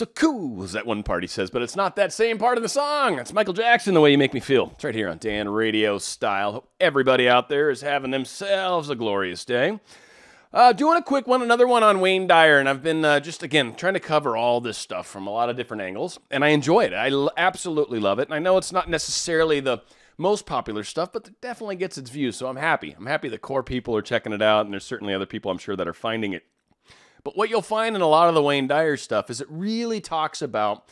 so cool, as that one party says, but it's not that same part of the song. It's Michael Jackson, The Way You Make Me Feel. It's right here on Dan Radio Style. Hope everybody out there is having themselves a glorious day. Doing a quick one, another one on Wayne Dyer, and I've been just, again, trying to cover all this stuff from a lot of different angles, and I enjoy it. I absolutely love it, and I know it's not necessarily the most popular stuff, but it definitely gets its views, so I'm happy. I'm happy the core people are checking it out, and there's certainly other people I'm sure that are finding it. But what you'll find in a lot of the Wayne Dyer stuff is it really talks about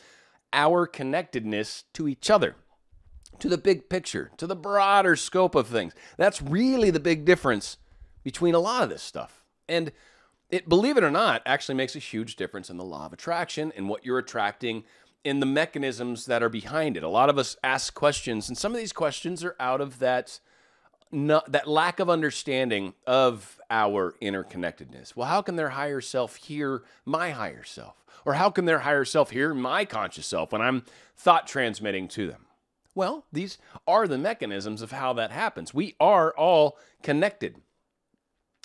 our connectedness to each other, to the big picture, to the broader scope of things. That's really the big difference between a lot of this stuff. And it, believe it or not, actually makes a huge difference in the law of attraction and what you're attracting in the mechanisms that are behind it. A lot of us ask questions, and some of these questions are out of that lack of understanding of our interconnectedness. Well, how can their higher self hear my higher self? Or how can their higher self hear my conscious self when I'm thought transmitting to them? Well, these are the mechanisms of how that happens. We are all connected.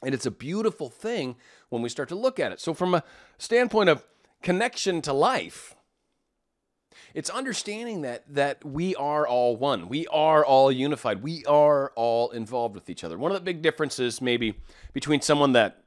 And it's a beautiful thing when we start to look at it. So from a standpoint of connection to life, it's understanding that we are all one. We are all unified. We are all involved with each other. One of the big differences maybe between someone that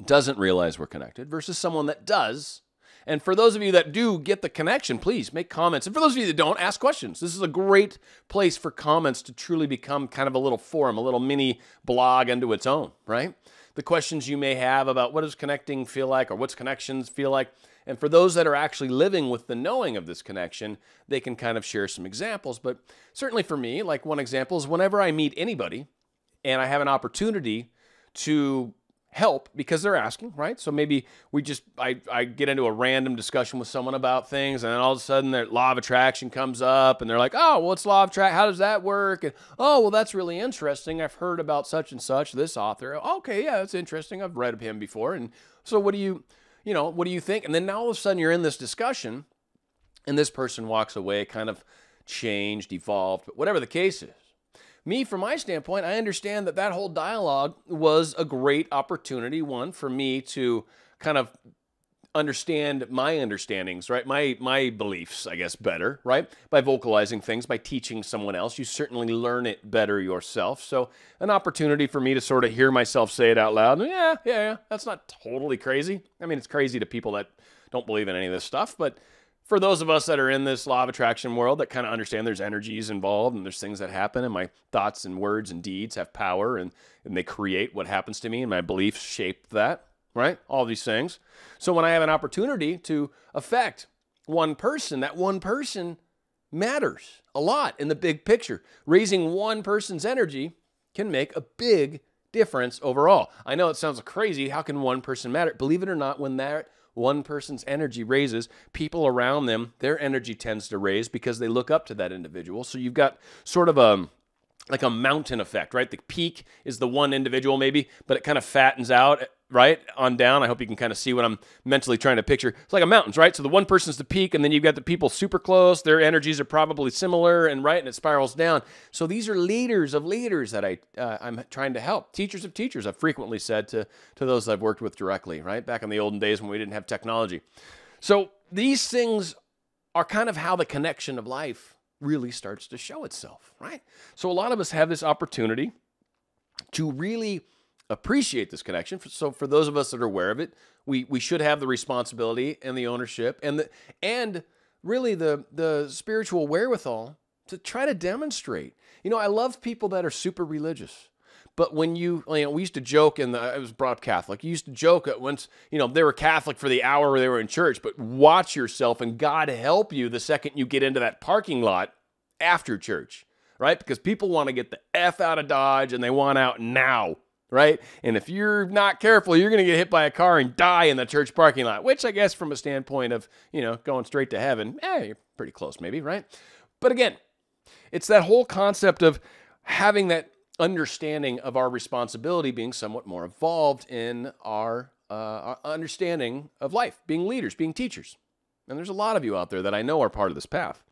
doesn't realize we're connected versus someone that does. And for those of you that do get the connection, please make comments. And for those of you that don't, ask questions. This is a great place for comments to truly become kind of a little forum, a little mini blog unto its own, right? The questions you may have about what does connecting feel like or what's connections feel like. And for those that are actually living with the knowing of this connection, they can kind of share some examples. But certainly for me, like one example is whenever I meet anybody and I have an opportunity to help because they're asking, right? So maybe I get into a random discussion with someone about things, and then all of a sudden their law of attraction comes up, and they're like, oh, well, it's law of attraction. How does that work? And, oh, well, that's really interesting. I've heard about such and such, this author. Okay, yeah, that's interesting. I've read of him before. And so what do you think? And then now all of a sudden you're in this discussion, and this person walks away kind of changed, evolved, but whatever the case is. Me, from my standpoint, I understand that whole dialogue was a great opportunity, one, for me to kind of understand my understandings, right? My beliefs, I guess, better, right? By vocalizing things, by teaching someone else. You certainly learn it better yourself. So an opportunity for me to sort of hear myself say it out loud. Yeah, that's not totally crazy. I mean, it's crazy to people that don't believe in any of this stuff, but for those of us that are in this law of attraction world that kind of understand there's energies involved and there's things that happen and my thoughts and words and deeds have power and they create what happens to me and my beliefs shape that, right? All these things. So when I have an opportunity to affect one person, that one person matters a lot in the big picture. Raising one person's energy can make a big difference overall. I know it sounds crazy. How can one person matter? Believe it or not, when that one person's energy raises, people around them, their energy tends to raise because they look up to that individual. So you've got sort of like a mountain effect, right? The peak is the one individual maybe, but it kind of fattens out, right, on down. I hope you can kind of see what I'm mentally trying to picture. It's like a mountain, right? So the one person's the peak, and then you've got the people super close. Their energies are probably similar, and right, and it spirals down. So these are leaders of leaders that I'm trying to help. Teachers of teachers, I've frequently said to those I've worked with directly, right? Back in the olden days when we didn't have technology. So these things are kind of how the connection of life really starts to show itself, right? So a lot of us have this opportunity to really appreciate this connection. So for those of us that are aware of it, we should have the responsibility and the ownership and really the spiritual wherewithal to try to demonstrate. You know, I love people that are super religious. But when we used to joke, I was brought up Catholic. You used to joke at once, they were Catholic for the hour they were in church, but watch yourself and God help you the second you get into that parking lot after church, right? Because people want to get the F out of Dodge and they want out now, right? And if you're not careful, you're going to get hit by a car and die in the church parking lot, which I guess from a standpoint of, going straight to heaven, you're pretty close maybe, right? But again, it's that whole concept of having that understanding of our responsibility being somewhat more evolved in our understanding of life, being leaders, being teachers. And there's a lot of you out there that I know are part of this path.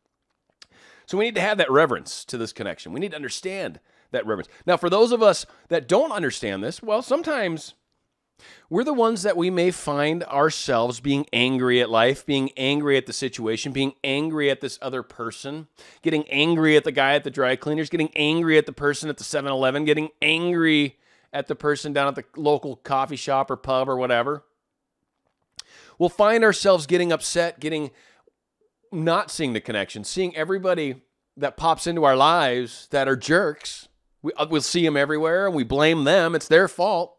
So we need to have that reverence to this connection. We need to understand that reverence. Now, for those of us that don't understand this, well, sometimes We're the ones that we may find ourselves being angry at life, being angry at the situation, being angry at this other person, getting angry at the guy at the dry cleaners, getting angry at the person at the 7-Eleven, getting angry at the person down at the local coffee shop or pub or whatever. We'll find ourselves getting upset, not seeing the connection, seeing everybody that pops into our lives that are jerks. We'll see them everywhere and we blame them. It's their fault.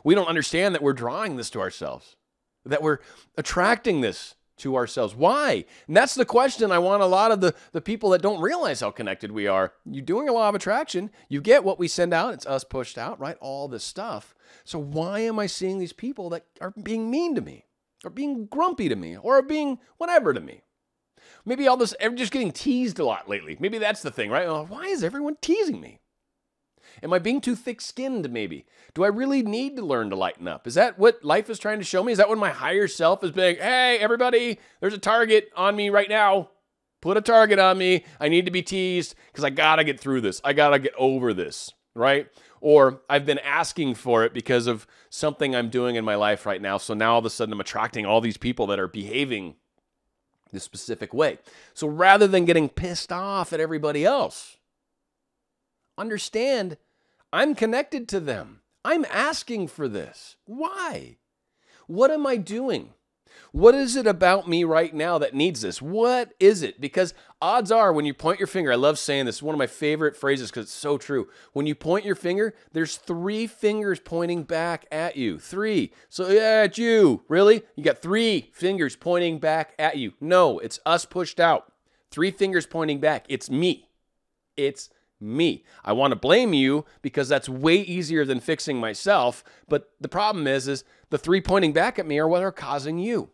We don't understand that we're drawing this to ourselves, that we're attracting this to ourselves. Why? And that's the question I want a lot of the people that don't realize how connected we are. You're doing a law of attraction. You get what we send out. It's us pushed out, right? All this stuff. So why am I seeing these people that are being mean to me or being grumpy to me or being whatever to me? Maybe I'm just getting teased a lot lately. Maybe that's the thing, right? Why is everyone teasing me? Am I being too thick-skinned, maybe? Do I really need to learn to lighten up? Is that what life is trying to show me? Is that what my higher self is being, hey, everybody, there's a target on me right now. Put a target on me. I need to be teased because I got to get through this. I got to get over this, right? Or I've been asking for it because of something I'm doing in my life right now. So now all of a sudden I'm attracting all these people that are behaving this specific way. So rather than getting pissed off at everybody else, understand I'm connected to them. I'm asking for this. Why? What am I doing? What is it about me right now that needs this? What is it? Because odds are when you point your finger, I love saying this, it's one of my favorite phrases because it's so true. When you point your finger, there's 3 fingers pointing back at you. 3. So yeah, it's you. Really? You got 3 fingers pointing back at you. No, it's us pushed out. 3 fingers pointing back. It's me. It's me. I want to blame you because that's way easier than fixing myself. But the problem is the 3 pointing back at me are what are causing you.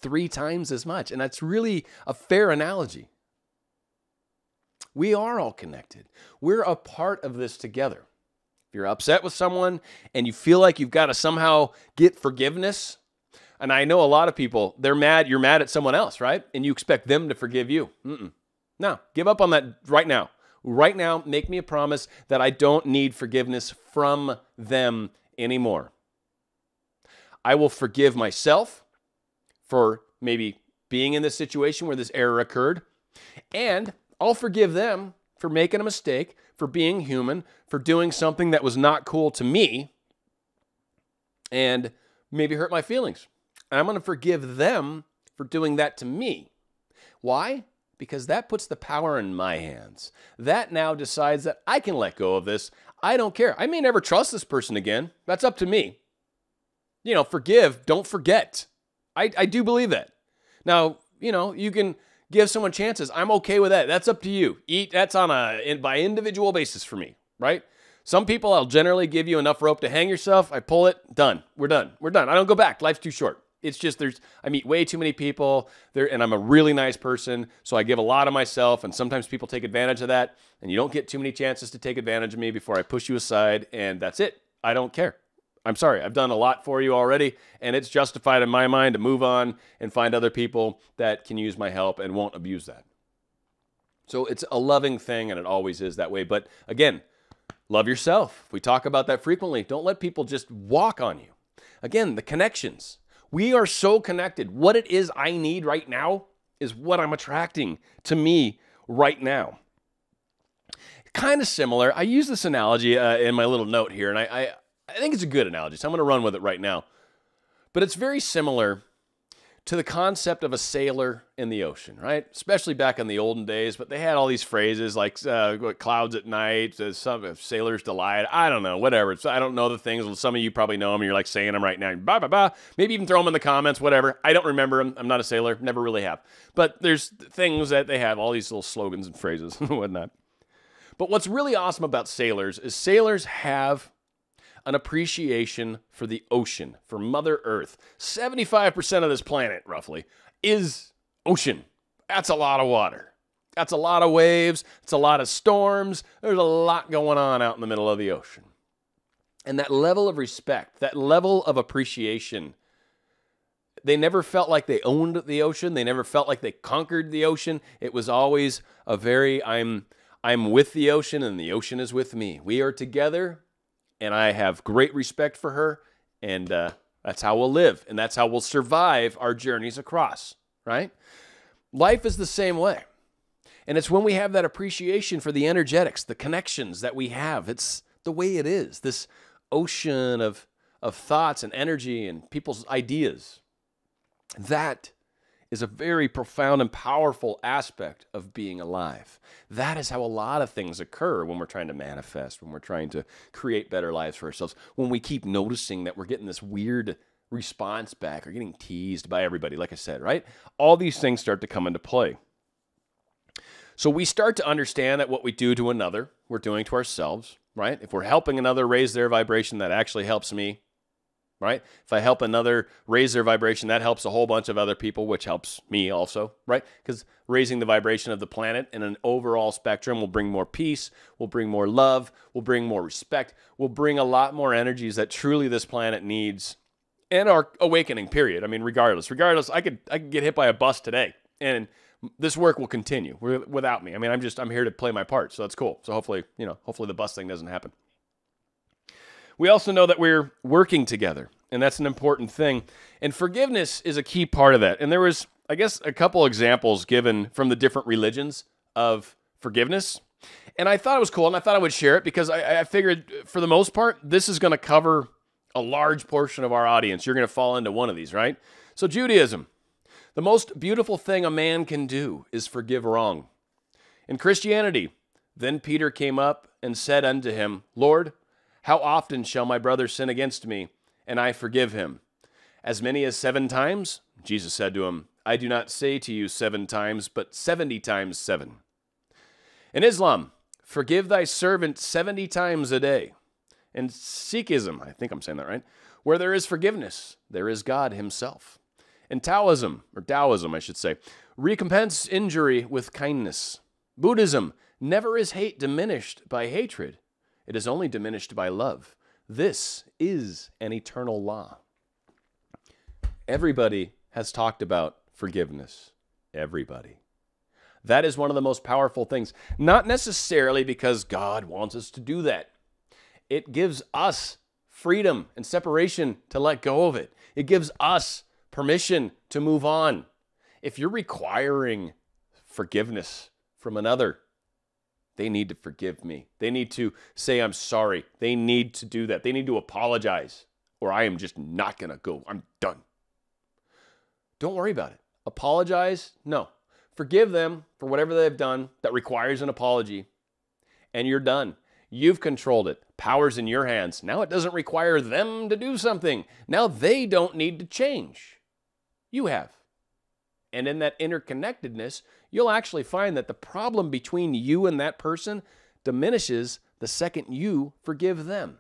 3 times as much. And that's really a fair analogy. We are all connected. We're a part of this together. If you're upset with someone and you feel like you've got to somehow get forgiveness, and I know a lot of people, they're mad, you're mad at someone else, right? And you expect them to forgive you. No, give up on that right now. Right now, make me a promise that I don't need forgiveness from them anymore. I will forgive myself for maybe being in this situation where this error occurred, and I'll forgive them for making a mistake, for being human, for doing something that was not cool to me, and maybe hurt my feelings. And I'm going to forgive them for doing that to me. Why? Because that puts the power in my hands. That now decides that I can let go of this. I don't care. I may never trust this person again. That's up to me. Forgive, don't forget. I do believe that. Now, you can give someone chances. I'm okay with that. That's up to you. That's on by individual basis for me, right? Some people, I'll generally give you enough rope to hang yourself. I pull it, done. We're done. I don't go back. Life's too short. It's just I meet way too many people there, and I'm a really nice person, so I give a lot of myself, and sometimes people take advantage of that, and you don't get too many chances to take advantage of me before I push you aside, and that's it. I don't care. I'm sorry. I've done a lot for you already, and it's justified in my mind to move on and find other people that can use my help and won't abuse that. So it's a loving thing, and it always is that way. But again, love yourself. We talk about that frequently. Don't let people just walk on you. Again, the connections. We are so connected. What it is I need right now is what I'm attracting to me right now. Kind of similar. I use this analogy in my little note here, and I think it's a good analogy, so I'm going to run with it right now. But it's very similar to the concept of a sailor in the ocean, right? Especially back in the olden days, but they had all these phrases like clouds at night, some sailor's delight, I don't know, whatever. I don't know the things. Some of you probably know them, and you're like saying them right now. Bah, bah, bah. Maybe even throw them in the comments, whatever. I don't remember them. I'm not a sailor, never really have. But there's things that they have, all these little slogans and phrases and whatnot. But what's really awesome about sailors is sailors have an appreciation for the ocean, for Mother Earth. 75% of this planet, roughly, is ocean. That's a lot of water. That's a lot of waves. It's a lot of storms. There's a lot going on out in the middle of the ocean. And that level of respect, that level of appreciation, they never felt like they owned the ocean. They never felt like they conquered the ocean. It was always a very, I'm with the ocean and the ocean is with me. We are together. And I have great respect for her, and that's how we'll live, and that's how we'll survive our journeys across, right? Life is the same way. And it's when we have that appreciation for the energetics, the connections that we have. It's the way it is, this ocean of thoughts and energy and people's ideas. That is a very profound and powerful aspect of being alive. That is how a lot of things occur when we're trying to manifest, when we're trying to create better lives for ourselves, when we keep noticing that we're getting this weird response back or getting teased by everybody, like I said, right? All these things start to come into play. So we start to understand that what we do to another, we're doing to ourselves, right? If we're helping another raise their vibration, that actually helps me, right? If I help another raise their vibration, that helps a whole bunch of other people, which helps me also, right? Because raising the vibration of the planet in an overall spectrum will bring more peace, will bring more love, will bring more respect, will bring a lot more energies that truly this planet needs and our awakening, period. I mean, regardless, I could get hit by a bus today, and this work will continue without me. I mean, I'm here to play my part, so that's cool. So hopefully the bus thing doesn't happen. We also know that we're working together, and that's an important thing. And forgiveness is a key part of that. And there was, I guess, a couple examples given from the different religions of forgiveness. And I thought it was cool, and I thought I would share it because I figured, for the most part, this is going to cover a large portion of our audience. You're going to fall into one of these, right? So Judaism. The most beautiful thing a man can do is forgive wrong. In Christianity, then Peter came up and said unto him, Lord, how often shall my brother sin against me, and I forgive him? As many as 7 times? Jesus said to him, I do not say to you 7 times, but 70 times 7. In Islam, forgive thy servant 70 times a day. In Sikhism, I think I'm saying that right, where there is forgiveness, there is God himself. In Taoism, I should say, recompense injury with kindness. Buddhism, never is hate diminished by hatred. It is only diminished by love. This is an eternal law. Everybody has talked about forgiveness. Everybody. That is one of the most powerful things. Not necessarily because God wants us to do that. It gives us freedom and separation to let go of it. It gives us permission to move on. If you're requiring forgiveness from another, they need to forgive me. They need to say, I'm sorry. They need to do that. They need to apologize, or I am just not going to go. I'm done. Don't worry about it. Apologize? No. Forgive them for whatever they've done that requires an apology, and you're done. You've controlled it. Power's in your hands. Now it doesn't require them to do something. Now they don't need to change. You have. And in that interconnectedness, you'll actually find that the problem between you and that person diminishes the second you forgive them.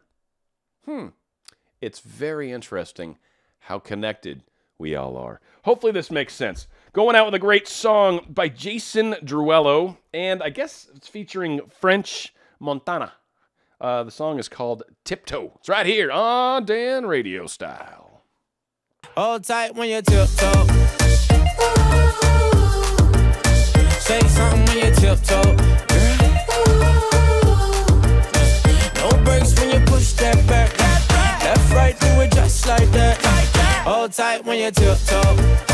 It's very interesting how connected we all are. Hopefully this makes sense. Going out with a great song by Jason Drunvalo, and I guess it's featuring French Montana. The song is called Tiptoe. It's right here on Dan Radio Style. Hold tight when you tiptoe. Say something when you tiptoe. No brakes when you push that back. Left, right, do it just like that. Hold tight when you tiptoe.